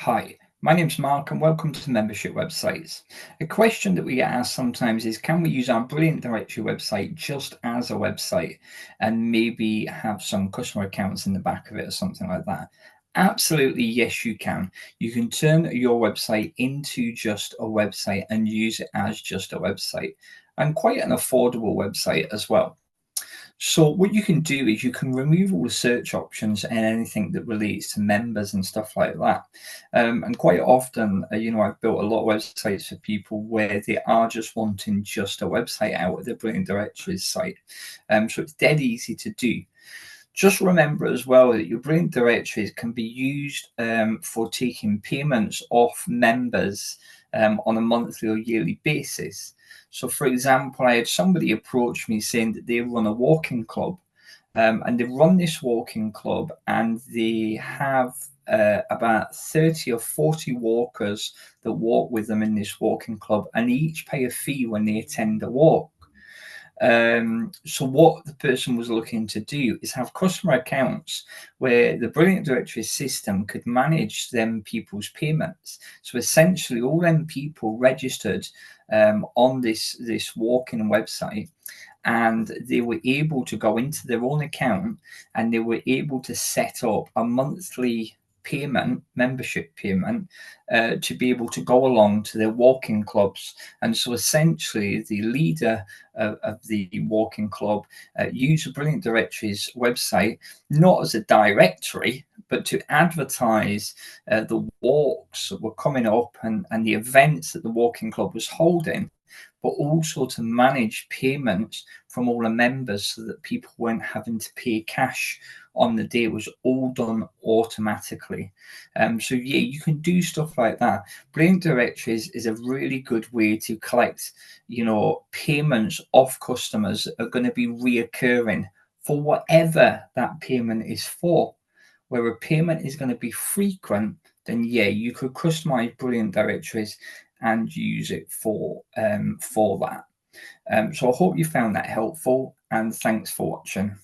Hi, my name's Mark and welcome to Membership Websites. A question that we get asked sometimes is, can we use our Brilliant Directory website just as a website and maybe have some customer accounts in the back of it or something like that? Absolutely, yes, you can. You can turn your website into just a website and use it as just a website, and quite an affordable website as well. So what you can do is you can remove all the search options and anything that relates to members and stuff like that. And quite often, I've built a lot of websites for people where they are just wanting just a website out of the Brilliant Directories site. So it's dead easy to do. Just remember as well that your Brilliant Directories can be used for taking payments off members on a monthly or yearly basis. So, for example, I had somebody approach me saying that they run a walking club, and they run this walking club and they have about 30 or 40 walkers that walk with them in this walking club, and each pay a fee when they attend a walk. So what the person was looking to do is have customer accounts where the Brilliant Directory system could manage them people's payments. So essentially all them people registered on this walk-in website, and they were able to go into their own account and they were able to set up a monthly membership payment, to be able to go along to their walking clubs. And so essentially the leader of the walking club use a Brilliant Directories website not as a directory, but to advertise the walks that were coming up and the events that the walking club was holding, but also to manage payments from all the members so that people weren't having to pay cash on the day. It was all done automatically. So yeah, you can do stuff like that. Brilliant Directories is a really good way to collect, payments off customers that are going to be reoccurring for whatever that payment is for. Where a payment is going to be frequent, then yeah, you could customize Brilliant Directories and use it for that. So I hope you found that helpful, and thanks for watching.